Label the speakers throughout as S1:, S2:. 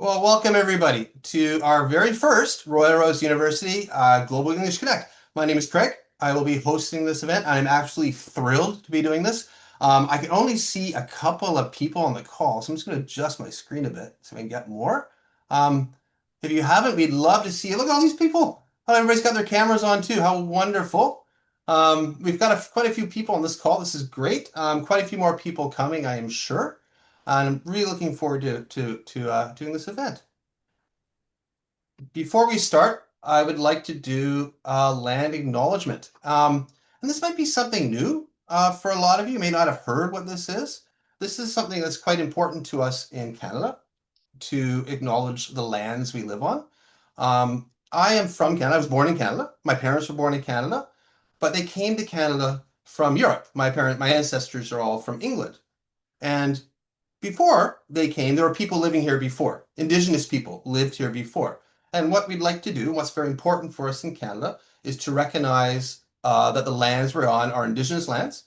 S1: Well, welcome everybody to our very first Royal Rose University Global English Connect. My name is Craig. I will be hosting this event. I'm absolutely thrilled to be doing this. I can only see a couple of people on the call, so I'm just going to adjust my screen a bit so I can get more. Um, if you haven't, we'd love to see you. Look at all these people. Oh, everybody's got their cameras on too. How wonderful. We've got quite a few people on this call. This is great. Quite a few more people coming, I am sure. And I'm really looking forward to doing this event. Before we start, I would like to do a land acknowledgement. And this might be something new for a lot of you. You may not have heard what this is. This is something that's quite important to us in Canada to acknowledge the lands we live on. I am from Canada. I was born in Canada. My parents were born in Canada, but they came to Canada from Europe. My ancestors are all from England. And before they came, there were people living here before. Indigenous people lived here before. And what we'd like to do, and what's very important for us in Canada, is to recognize that the lands we're on are Indigenous lands.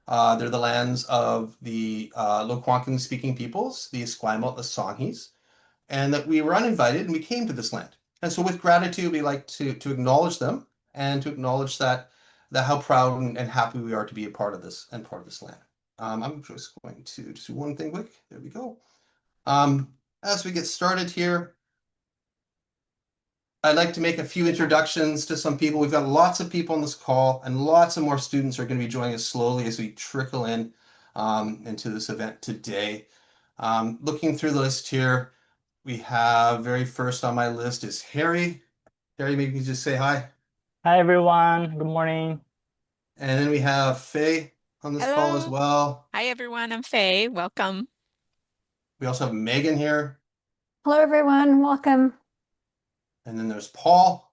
S1: They're the lands of the Algonquin speaking peoples, the Esquimalt, the Songhees, and that we were uninvited and we came to this land. And so with gratitude, we like to acknowledge them and to acknowledge that how proud and happy we are to be a part of this and part of this land. I'm just going to do one thing quick. There we go. As we get started here, I'd like to make a few introductions to some people. We've got lots of people on this call, and lots of more students are going to be joining us slowly as we trickle in into this event today. Looking through the list here, we have very first on my list is Harry. Harry, maybe you can just say hi.
S2: Hi everyone, good morning.
S1: And then we have Faye on this call as
S3: Hello.
S1: well.
S3: Hi, everyone. I'm Faye. Welcome.
S1: We also have Megan here.
S4: Hello, everyone. Welcome.
S1: And then there's Paul.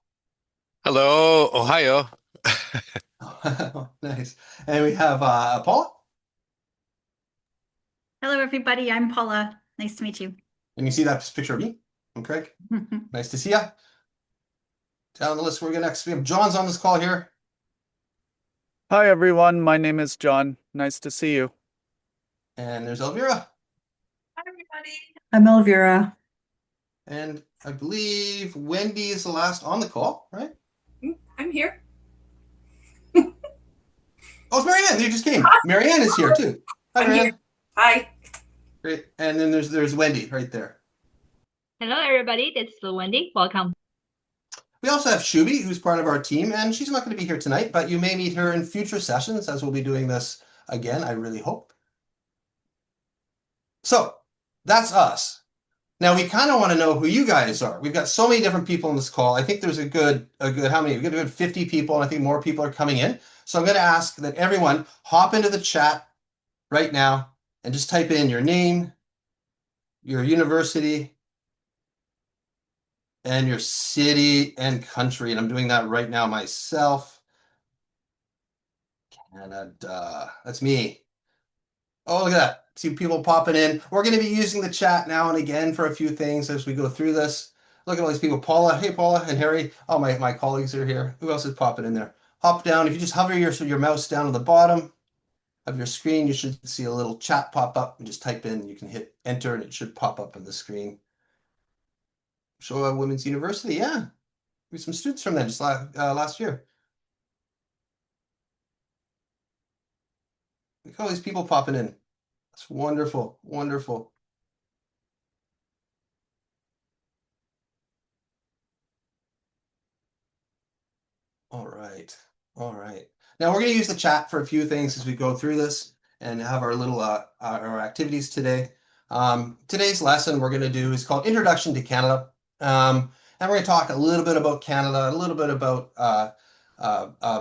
S5: Hello, Ohio.
S1: Nice. And we have Paula.
S6: Hello, everybody. I'm Paula. Nice to meet you.
S1: And you see that picture of me? I'm Craig. Nice to see you. Down the list, we're going next. We have John's on this call here.
S7: Hi everyone, my name is John. Nice to see you.
S1: And there's Elvira.
S8: Hi, everybody.
S6: I'm Elvira.
S1: And I believe Wendy is the last on the call, right?
S8: I'm here.
S1: Oh, it's Marianne. You just came. Marianne is here too. Hi,
S8: I'm
S1: Marianne.
S8: here. Hi.
S1: Great. And then there's Wendy right there.
S9: Hello, everybody. This is Wendy. Welcome.
S1: We also have Shubi, who's part of our team, and she's not going to be here tonight, but you may meet her in future sessions as we'll be doing this again, I really hope. So that's us. Now we kind of want to know who you guys are. We've got so many different people on this call. I think there's a good how many? We've got a good 50 people, and I think more people are coming in. So I'm going to ask that everyone hop into the chat right now and just type in your name, your university, and your city and country. And I'm doing that right now myself. Canada. That's me. Oh, look at that. See people popping in. We're going to be using the chat now and again for a few things as we go through this. Look at all these people. Paula. Hey, Paula and Harry. Oh, my colleagues are here. Who else is popping in there? Hop down. If you just hover your mouse down to the bottom of your screen, you should see a little chat pop up. And just type in. You can hit enter, and it should pop up on the screen. Showa Women's University. Yeah. We have some students from there just last year. Look at all these people popping in. That's wonderful, wonderful. All right, all right. Now we're going to use the chat for a few things as we go through this and have our little our activities today. Today's lesson we're going to do is called Introduction to Canada. And we're going to talk a little bit about Canada, a little bit about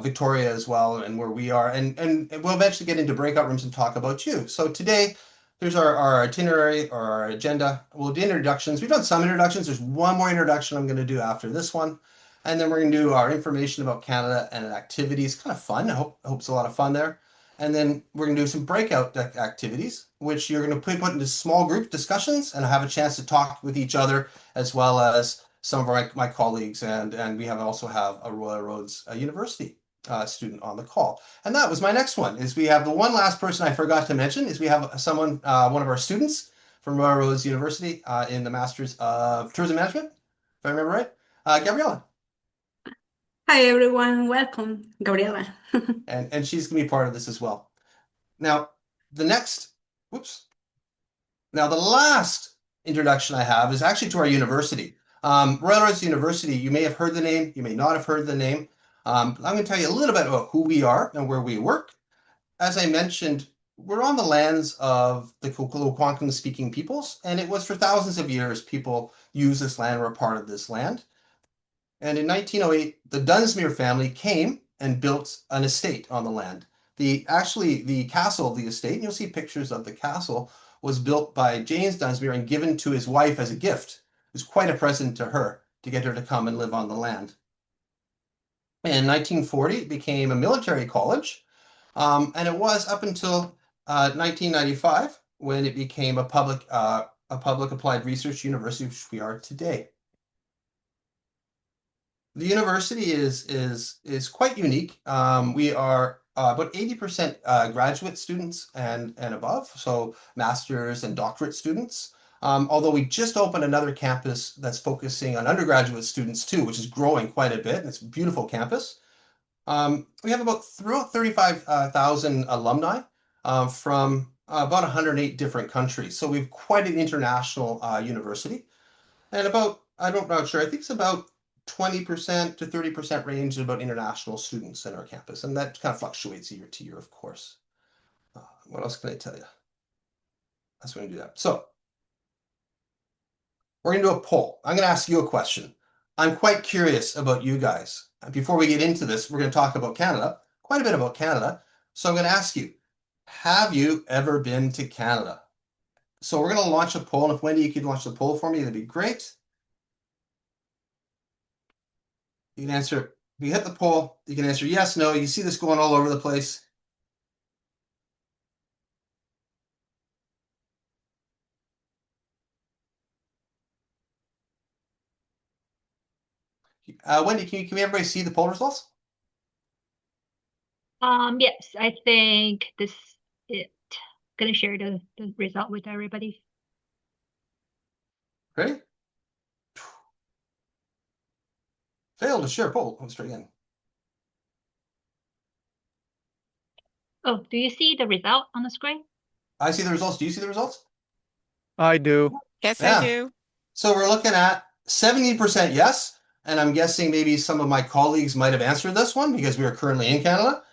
S1: Victoria as well, and where we are, and we'll eventually get into breakout rooms and talk about you. So today, here's our itinerary or our agenda. We'll do introductions. We've done some introductions. There's one more introduction I'm going to do after this one, and then we're going to do our information about Canada and activities. Kind of fun. I hope it's a lot of fun there. And then we're going to do some breakout activities, which you're going to put into small group discussions and have a chance to talk with each other, as well as some of my colleagues, and we also have a Royal Roads University student on the call. And that was my next one, is we have the one last person I forgot to mention, is we have someone, one of our students from Rose University in the Masters of Tourism Management, if I remember right. Gabriella.
S10: Hi everyone, welcome, Gabriela.
S1: And she's going to be part of this as well. Now, the last introduction I have is actually to our university. Royal Roads University, you may have heard the name, you may not have heard the name. I'm going to tell you a little bit about who we are and where we work. As I mentioned, we're on the lands of the Kwankong speaking peoples, and it was for thousands of years people used this land, were a part of this land. And in 1908, the Dunsmuir family came and built an estate on the land. The castle, the estate, and you'll see pictures of the castle, was built by James Dunsmuir and given to his wife as a gift. It was quite a present to her to get her to come and live on the land. In 1940, it became a military college, and it was up until 1995 when it became a public applied research university, which we are today. The university is quite unique. We are about 80% graduate students and above, so master's and doctorate students. Although we just opened another campus that's focusing on undergraduate students too, which is growing quite a bit, and it's a beautiful campus. We have about 35,000 alumni from about 108 different countries. So we've quite an international university. And I'm not sure, I think it's about 20% to 30% range about international students in our campus. And that kind of fluctuates year to year, of course. What else can I tell you? That's going to do that. So we're going to do a poll. I'm going to ask you a question. I'm quite curious about you guys. Before we get into this, we're going to talk about Canada, quite a bit about Canada. So I'm going to ask you, have you ever been to Canada? So we're going to launch a poll. And if Wendy, you could launch the poll for me, that'd be great. You can answer, if you hit the poll, you can answer yes, no. You see this going all over the place. Wendy, can everybody see the poll results?
S9: Yes, I think it gonna share the result with everybody.
S1: Ready? Failed to share poll. Let's try again.
S9: Oh, do you see the result on the screen?
S1: I see the results. Do you see the results?
S7: I do.
S3: Yes,
S1: Yeah.
S3: I do.
S1: So we're looking at 70% yes, and I'm guessing maybe some of my colleagues might have answered this one because we are currently in Canada.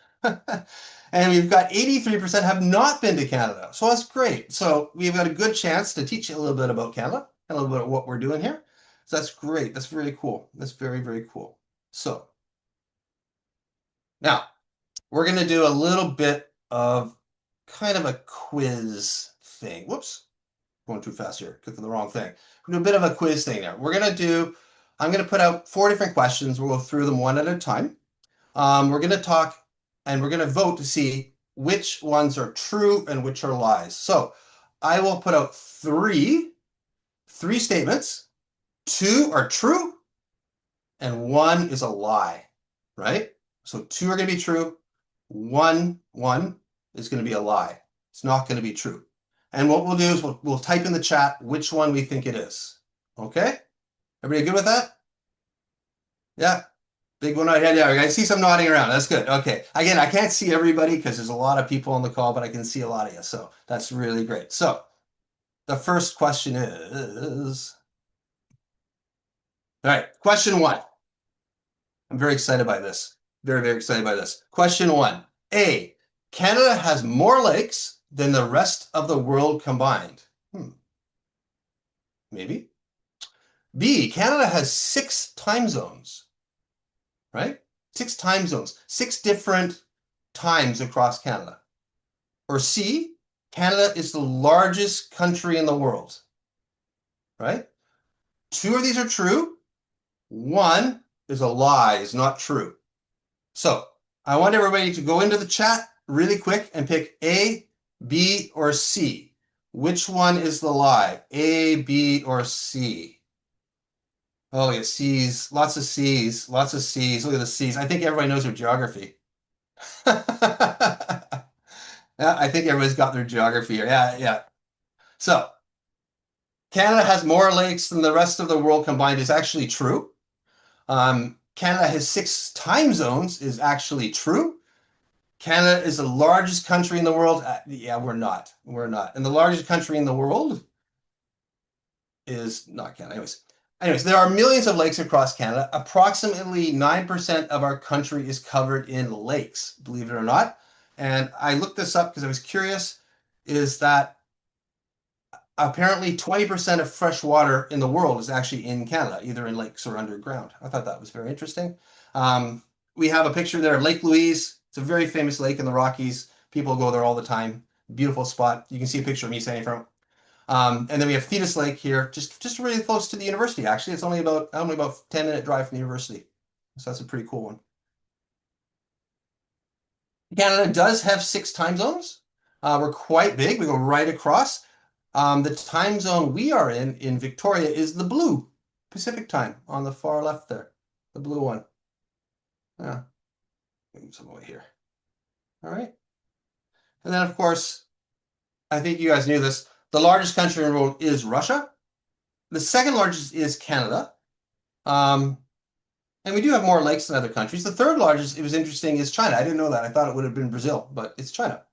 S1: And we've got 83% have not been to Canada. So that's great. So we've got a good chance to teach you a little bit about Canada, and a little bit of what we're doing here. So that's great. That's really cool. That's very, very cool. So now we're going to do a little bit of kind of a quiz thing. Whoops. Going too fast here. Click on the wrong thing. We're going to do a bit of a quiz thing now. I'm going to put out 4 different questions. We'll go through them one at a time. We're going to talk and we're going to vote to see which ones are true and which are lies. So I will put out three statements. 2 are true and 1 is a lie, right? So 2 are going to be true. One is going to be a lie. It's not going to be true. And what we'll do is we'll type in the chat which one we think it is. Okay? Everybody good with that? Yeah. Big one right here. Yeah, I see some nodding around. That's good. Okay. Again, I can't see everybody because there's a lot of people on the call, but I can see a lot of you. So that's really great. So the first question is, all right, question 1. I'm very excited by this. Very, very excited by this. Question 1. A, Canada has more lakes than the rest of the world combined. Maybe. B, Canada has 6 time zones, right? 6 time zones, 6 different times across Canada. Or C, Canada is the largest country in the world, right? 2 of these are true. 1 is a lie, is not true. So I want everybody to go into the chat really quick and pick A, B, or C. Which one is the lie? A, B, or C? Oh, yeah, C's. Lots of C's. Lots of C's. Look at the C's. I think everybody knows their geography. Yeah, I think everybody's got their geography here. Yeah. So Canada has more lakes than the rest of the world combined is actually true. Canada has 6 time zones is actually true. Canada is the largest country in the world. Yeah, we're not. We're not. And the largest country in the world is not Canada. Anyways, there are millions of lakes across Canada. Approximately 9% of our country is covered in lakes, believe it or not. And I looked this up because I was curious, is that apparently 20% of fresh water in the world is actually in Canada, either in lakes or underground. I thought that was very interesting. We have a picture there of Lake Louise. It's a very famous lake in the Rockies. People go there all the time. Beautiful spot. You can see a picture of me standing from. And then we have Thetis Lake here, just really close to the university. Actually, it's only about 10-minute drive from the university. So that's a pretty cool one. Canada does have 6 time zones. We're quite big. We go right across. The time zone we are in Victoria is the blue Pacific time on the far left there, the blue one. Yeah, move some away here. All right. And then, of course, I think you guys knew this. The largest country in the world is Russia. The second largest is Canada. And we do have more lakes than other countries. The third largest, it was interesting, is China. I didn't know that. I thought it would have been Brazil, but it's China,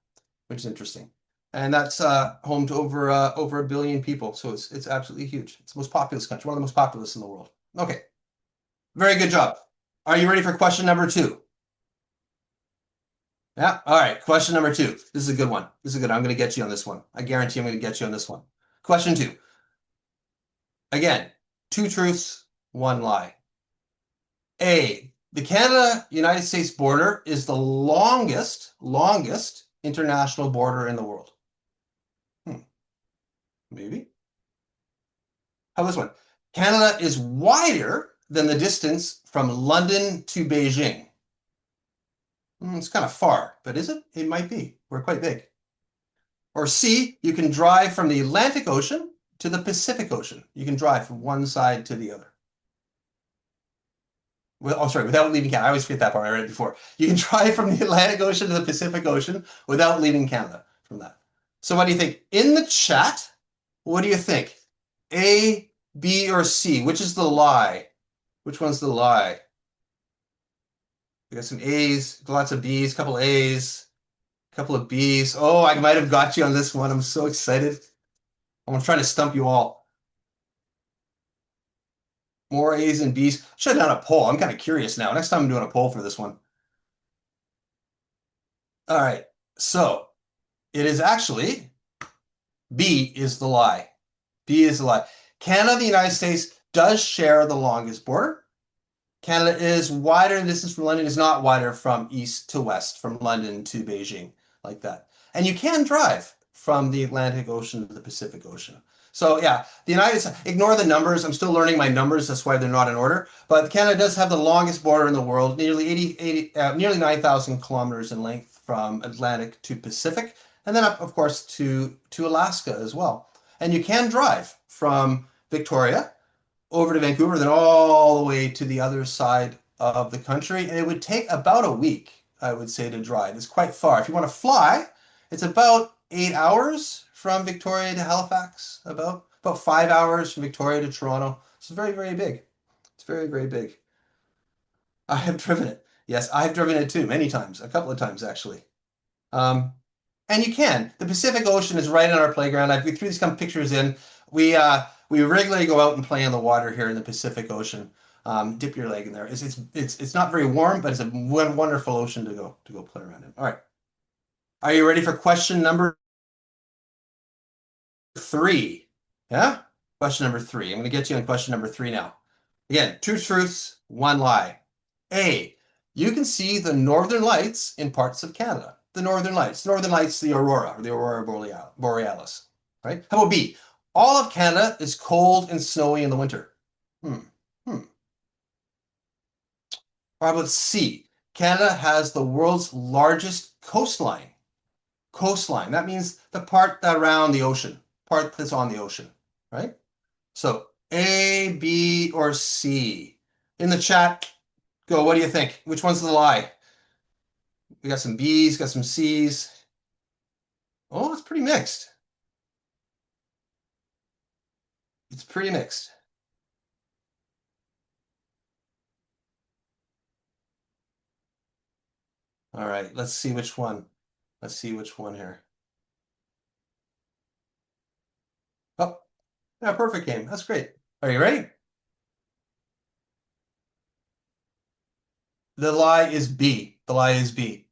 S1: which is interesting. And that's home to over 1 billion people. So it's absolutely huge. It's the most populous country, one of the most populous in the world. Okay. Very good job. Are you ready for question number 2? Yeah. All right. Question number 2. This is a good one. This is good. I'm going to get you on this one. I guarantee I'm going to get you on this one. Question 2. Again, 2 truths, 1 lie. A, the Canada-United States border is the longest international border in the world. Maybe. How about this one? Canada is wider than the distance from London to Beijing. It's kind of far, but is it? It might be. We're quite big. Or C, you can drive from the Atlantic Ocean to the Pacific Ocean. You can drive from one side to the other. Without leaving Canada. I always forget that part. I read it before. You can drive from the Atlantic Ocean to the Pacific Ocean without leaving Canada from that. So what do you think? In the chat, what do you think? A, B, or C? Which is the lie? Which one's the lie? We got some A's, lots of B's, couple A's, couple of B's. Oh, I might have got you on this one. I'm so excited. I'm trying to stump you all. More A's and B's. Should have done a poll. I'm kind of curious now. Next time I'm doing a poll for this one. All right. So it is actually B is the lie. B is the lie. Canada, the United States, does share the longest border. Canada is wider in distance from London, is not wider from east to west, from London to Beijing, like that. And you can drive from the Atlantic Ocean to the Pacific Ocean. So yeah, the United States, ignore the numbers. I'm still learning my numbers. That's why they're not in order. But Canada does have the longest border in the world, nearly 9,000 kilometers in length from Atlantic to Pacific. And then, of course, to Alaska as well. And you can drive from Victoria over to Vancouver, then all the way to the other side of the country. And it would take about a week, I would say, to drive. It's quite far. If you want to fly, it's about 8 hours from Victoria to Halifax, about 5 hours from Victoria to Toronto. It's very, very big. It's very, very big. I have driven it. Yes, I've driven it too, many times, a couple of times actually. And you can. The Pacific Ocean is right on our playground. We threw these kind of pictures in. We regularly go out and play in the water here in the Pacific Ocean. Dip your leg in there. It's not very warm, but it's a wonderful ocean to go play around in. All right. Are you ready for question number 3? Yeah? Question number 3. I'm going to get you on question number 3 now. Again, 2 truths, 1 lie. A, you can see the northern lights in parts of Canada. The northern lights. Northern lights, the aurora, or the aurora borealis. Right? How about B? All of Canada is cold and snowy in the winter. Or how about C? Canada has the world's largest coastline. Coastline. That means the part around the ocean, part that's on the ocean, right? So A, B, or C. In the chat, go. What do you think? Which one's the lie? We got some B's, got some C's. Oh, it's pretty mixed. It's pretty mixed. All right, let's see which one. Let's see which one here. Oh, yeah, perfect game. That's great. Are you ready? The lie is B. The lie is B.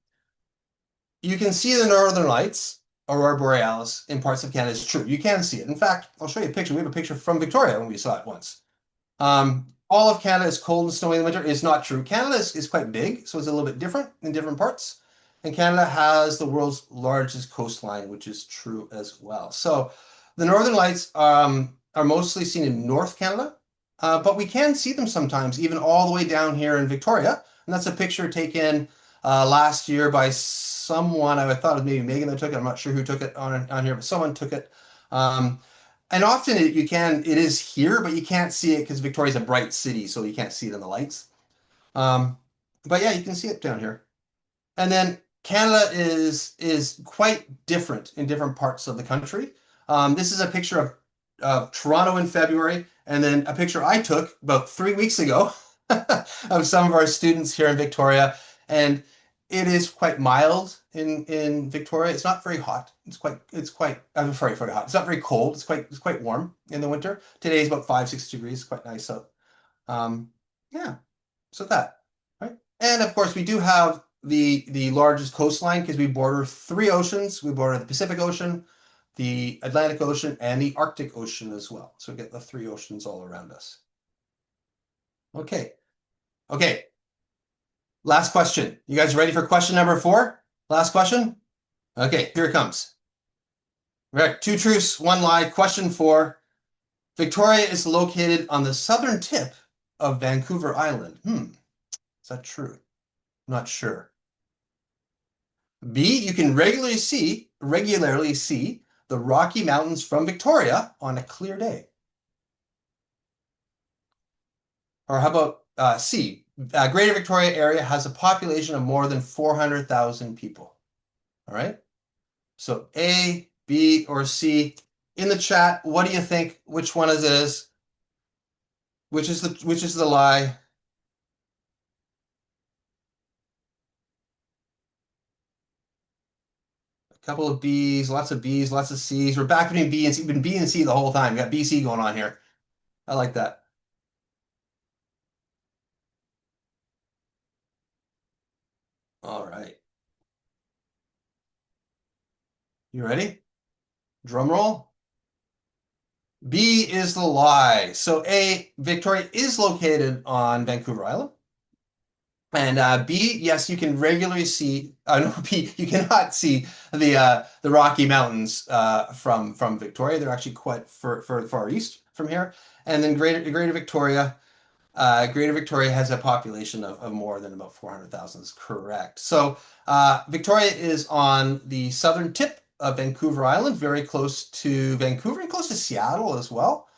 S1: You can see the Northern Lights, Aurora Borealis, in parts of Canada. It's true. You can see it. In fact, I'll show you a picture. We have a picture from Victoria when we saw it once. All of Canada is cold and snowy in the winter is not true. Canada is quite big, so it's a little bit different in different parts. And Canada has the world's largest coastline, which is true as well. So the Northern Lights are mostly seen in North Canada, but we can see them sometimes, even all the way down here in Victoria. And that's a picture taken last year by someone. I thought it was maybe Megan that took it. I'm not sure who took it on here, but someone took it. And often it is here, but you can't see it because Victoria's a bright city, so you can't see it in the lights. But yeah, you can see it down here. And then Canada is quite different in different parts of the country. This is a picture of Toronto in February, and then a picture I took about 3 weeks ago of some of our students here in Victoria. And it is quite mild in Victoria. It's not very hot. I'm sorry, very hot. It's not very cold. It's quite warm in the winter. Today is about 5-6 degrees. Quite nice out. Yeah. So that, right? And of course, we do have the largest coastline because we border 3 oceans. We border the Pacific Ocean, the Atlantic Ocean, and the Arctic Ocean as well. So we get the 3 oceans all around us. Okay. Okay. Last question. You guys ready for question number 4? Last question? Okay, here it comes. Right, 2 truths, 1 lie. Question 4. Victoria is located on the southern tip of Vancouver Island. Is that true? I'm not sure. B, you can regularly see the Rocky Mountains from Victoria on a clear day. Or how about C, Greater Victoria area has a population of more than 400,000 people. All right. So A, B, or C. In the chat, what do you think? Which one is it is? Which is the lie? A couple of B's, lots of B's, lots of C's. We're back between B and C. We've been B and C the whole time. We got B, C going on here. I like that. All right. You ready? Drum roll. B is the lie. So A, Victoria is located on Vancouver Island. And B, yes, you can regularly see. No, B, you cannot see the Rocky Mountains from Victoria. They're actually quite far east from here. And then Greater Victoria. Greater Victoria has a population of more than about 400,000. Is correct. So Victoria is on the southern tip of Vancouver Island, very close to Vancouver and close to Seattle as well.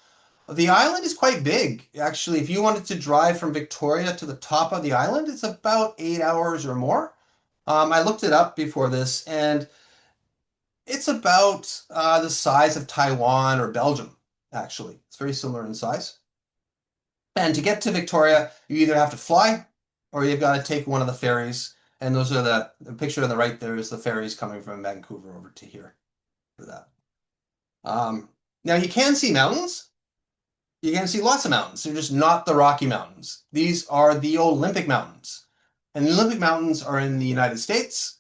S1: The island is quite big. Actually, if you wanted to drive from Victoria to the top of the island, it's about 8 hours or more. I looked it up before this, and it's about the size of Taiwan or Belgium, actually. It's very similar in size. And to get to Victoria, you either have to fly or you've got to take one of the ferries. And those are the picture on the right there is the ferries coming from Vancouver over to here for that. Now you can see mountains. You can see lots of mountains. They're just not the Rocky Mountains. These are the Olympic Mountains. And the Olympic Mountains are in the United States.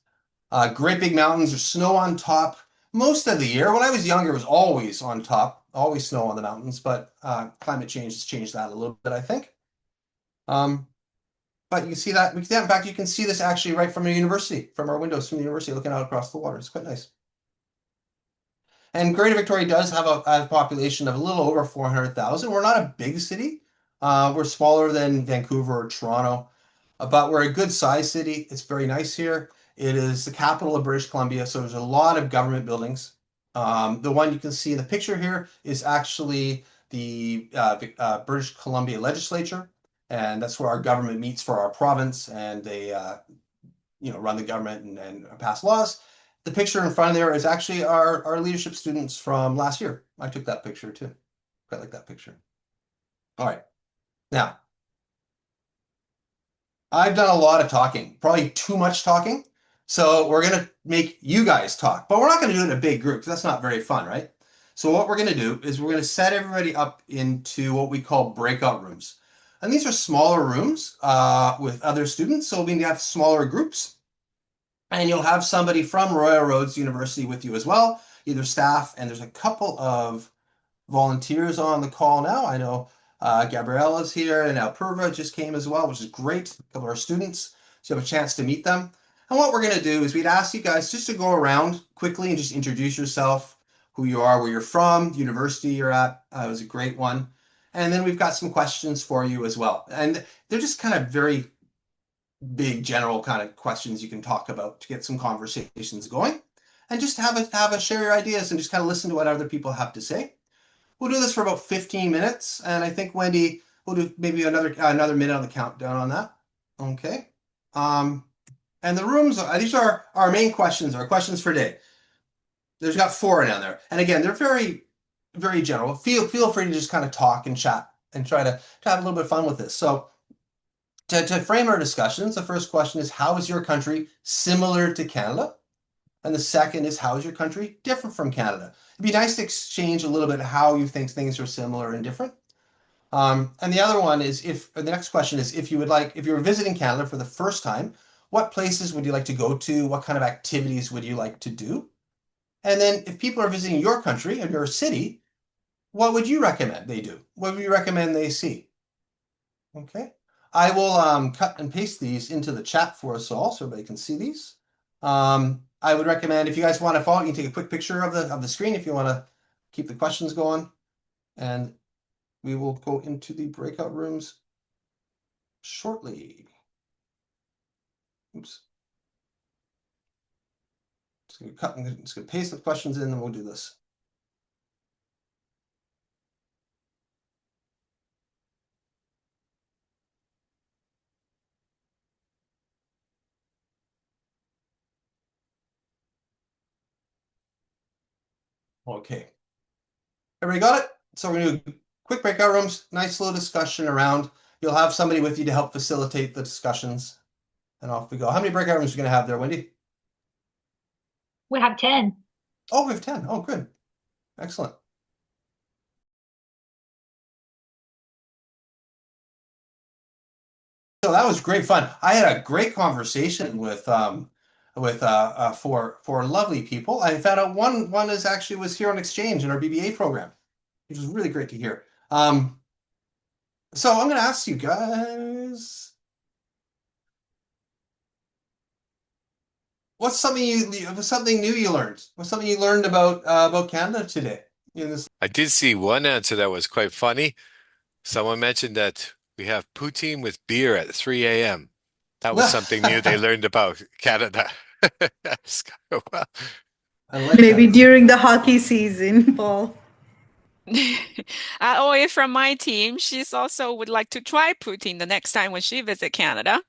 S1: Great big mountains. There's snow on top most of the year. When I was younger, it was always on top, always snow on the mountains, but climate change has changed that a little bit, I think. But you can see that. In fact, you can see this actually right from a university, from our windows from the university, looking out across the water. It's quite nice. And Greater Victoria does have a population of a little over 400,000. We're not a big city. We're smaller than Vancouver or Toronto, but we're a good sized city. It's very nice here. It is the capital of British Columbia, so there's a lot of government buildings. The one you can see in the picture here is actually the British Columbia legislature, and that's where our government meets for our province, and they run the government and pass laws. The picture in front of there is actually our leadership students from last year. I took that picture too. Quite like that picture. All right. Now, I've done a lot of talking, probably too much talking. So we're going to make you guys talk, but we're not going to do it in a big group because that's not very fun, right? So what we're going to do is we're going to set everybody up into what we call breakout rooms. And these are smaller rooms with other students. So we have smaller groups. And you'll have somebody from Royal Roads University with you as well, either staff, and there's a couple of volunteers on the call now. I know Gabriella's here, and Alpurva just came as well, which is great. A couple of our students, so you have a chance to meet them. And what we're going to do is we'd ask you guys just to go around quickly and just introduce yourself, who you are, where you're from, the university you're at. It was a great one. And then we've got some questions for you as well. And they're just kind of very big general kind of questions you can talk about to get some conversations going. And just have a share your ideas and just kind of listen to what other people have to say. We'll do this for about 15 minutes, and I think Wendy will do maybe another minute on the countdown on that. Okay. And the rooms these are our main questions, our questions for today. There's got 4 down there, and again, they're very, very general. Feel free to just kind of talk and chat and try to have a little bit of fun with this. So to frame our discussions, the first question is, how is your country similar to Canada? And the second is, how is your country different from Canada? It'd be nice to exchange a little bit how you think things are similar and different. And the other one is, the next question is, if you're visiting Canada for the first time, what places would you like to go to? What kind of activities would you like to do? And then if people are visiting your country and your city, what would you recommend they do? What would you recommend they see? Okay. I will cut and paste these into the chat for us all so everybody can see these. I would recommend, if you guys want to follow, you can take a quick picture of the screen if you want to keep the questions going. And we will go into the breakout rooms shortly. Oops. Just going to cut and just going to paste the questions in, and we'll do this. Okay. Everybody got it? So we're going to do quick breakout rooms, nice little discussion around. You'll have somebody with you to help facilitate the discussions. And off we go. How many breakout rooms are you going to have there, Wendy?
S9: We have 10.
S1: Oh, we have 10. Oh, good. Excellent. So that was great fun. I had a great conversation with four lovely people. I found out one was here on exchange in our BBA program, which was really great to hear. So I'm going to ask you guys, what's something new you learned? What's something you learned about Canada today?
S5: I did see one answer that was quite funny. Someone mentioned that we have poutine with beer at 3 a.m. That was something new they learned about Canada. That's kind of, well,
S1: I like
S6: Maybe
S1: that.
S6: during the hockey season, Paul.
S3: Oye from my team, she's also would like to try poutine the next time when she visit Canada.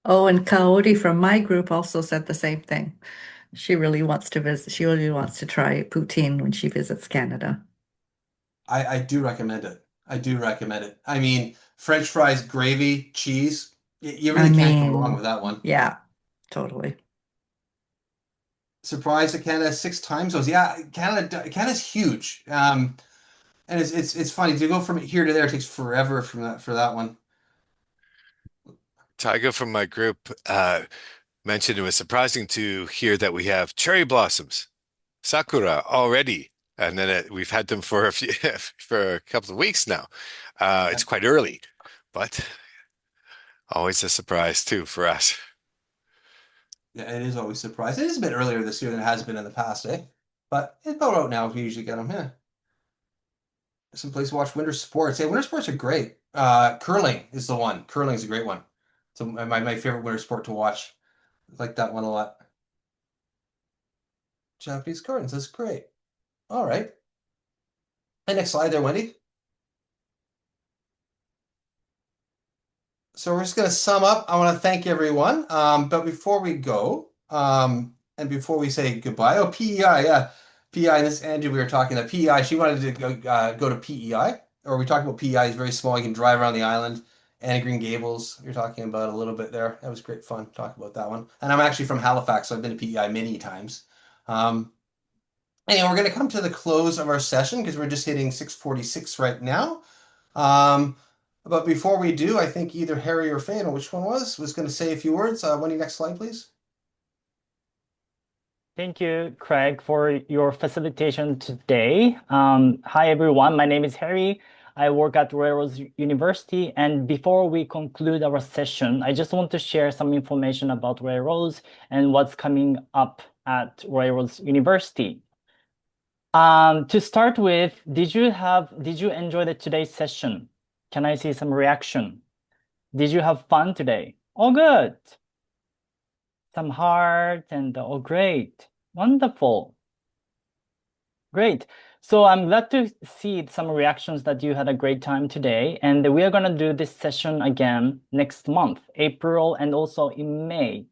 S6: Oh, and Coyote from my group also said the same thing. She really wants to visit. She really wants to try poutine when she visits Canada.
S1: I do recommend it. I do recommend it. I mean, French fries, gravy, cheese. You really can't go wrong with that one.
S6: Yeah, totally.
S1: Surprised that Canada has 6 time zones. Yeah, Canada's huge. And it's funny to go from here to there. It takes forever for that one.
S5: Tyga from my group mentioned it was surprising to hear that we have cherry blossoms, sakura already, and then we've had them for for a couple of weeks now. It's quite early, but always a surprise too for us.
S1: Yeah, it is always surprised. It is a bit earlier this year than it has been in the past, eh? But it's about out now. We usually get them. Yeah. Some place to watch winter sports. Hey, winter sports are great. Curling is the one. Curling is a great one. So my favorite winter sport to watch. I like that one a lot. Japanese gardens. That's great. All right. And next slide there, Wendy. So we're just going to sum up. I want to thank everyone. But before we go, and before we say goodbye, PEI, yeah. PEI, and this Andrew, we were talking about PEI. She wanted to go to PEI, or we talked about PEI is very small. You can drive around the island. Anne of Green Gables, you're talking about a little bit there. That was great fun. Talk about that one. And I'm actually from Halifax, so I've been to PEI many times. Anyway, we're going to come to the close of our session because we're just hitting 6:46 right now. But before we do, I think either Harry or Faye, I don't know which one was going to say a few words. Wendy, next slide, please.
S2: Thank you, Craig, for your facilitation today. Hi, everyone. My name is Harry. I work at Railroads University. And before we conclude our session, I just want to share some information about Railroads and what's coming up at Railroads University. To start with, did you enjoy today's session? Can I see some reaction? Did you have fun today? Oh, good. Some heart and oh, great. Wonderful. Great. So I'm glad to see some reactions that you had a great time today. And we are going to do this session again next month, April, and also in May.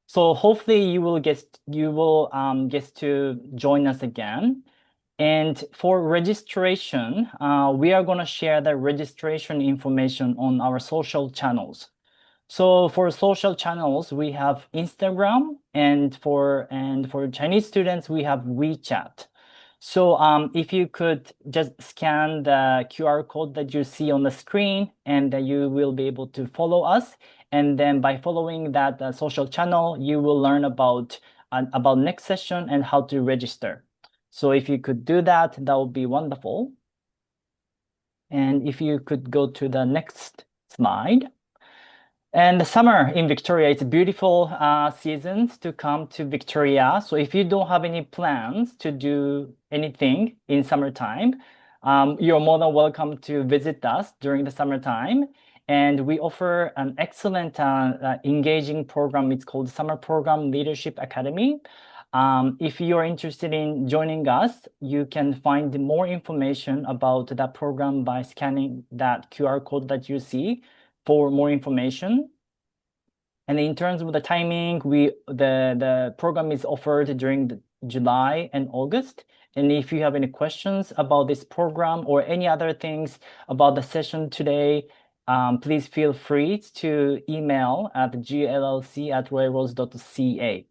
S2: So hopefully you will get to join us again. And for registration, we are going to share the registration information on our social channels. So for social channels, we have Instagram, and for Chinese students, we have WeChat. So if you could just scan the QR code that you see on the screen, and you will be able to follow us. And then by following that social channel, you will learn about next session and how to register. So if you could do that, that would be wonderful. And if you could go to the next slide. And the summer in Victoria, it's a beautiful season to come to Victoria. So if you don't have any plans to do anything in summertime, you're more than welcome to visit us during the summertime. And we offer an excellent engaging program. It's called Summer Program Leadership Academy. If you're interested in joining us, you can find more information about that program by scanning that QR code that you see for more information. And in terms of the timing, the program is offered during July and August. And if you have any questions about this program or any other things about the session today, please feel free to email at gllc@railroads.ca.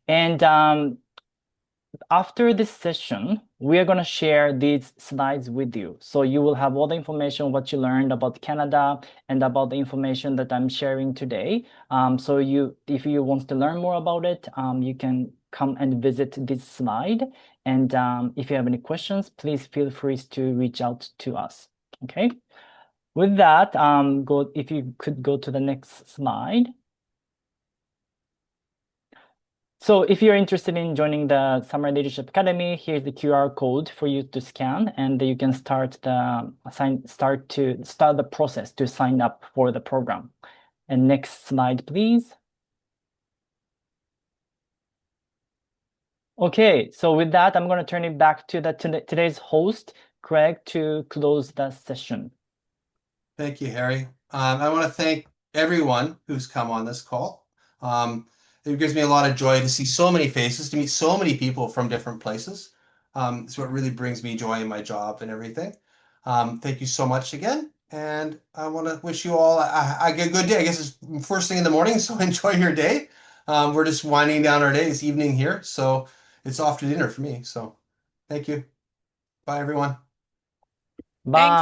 S2: And after this session, we are going to share these slides with you. So you will have all the information, what you learned about Canada and about the information that I'm sharing today. So if you want to learn more about it, you can come and visit this slide. And if you have any questions, please feel free to reach out to us. Okay. With that, if you could go to the next slide. So if you're interested in joining the Summer Leadership Academy, here's the QR code for you to scan, and you can start the process to sign up for the program. And next slide, please. Okay, so with that, I'm going to turn it back to today's host, Craig, to close the session.
S1: Thank you, Harry. I want to thank everyone who's come on this call. It gives me a lot of joy to see so many faces, to meet so many people from different places. It's what really brings me joy in my job and everything. Thank you so much again. And I want to wish you all a good day. I guess it's first thing in the morning, so enjoy your day. We're just winding down our day. It's evening here, so it's off to dinner for me. So thank you. Bye, everyone.
S2: Bye.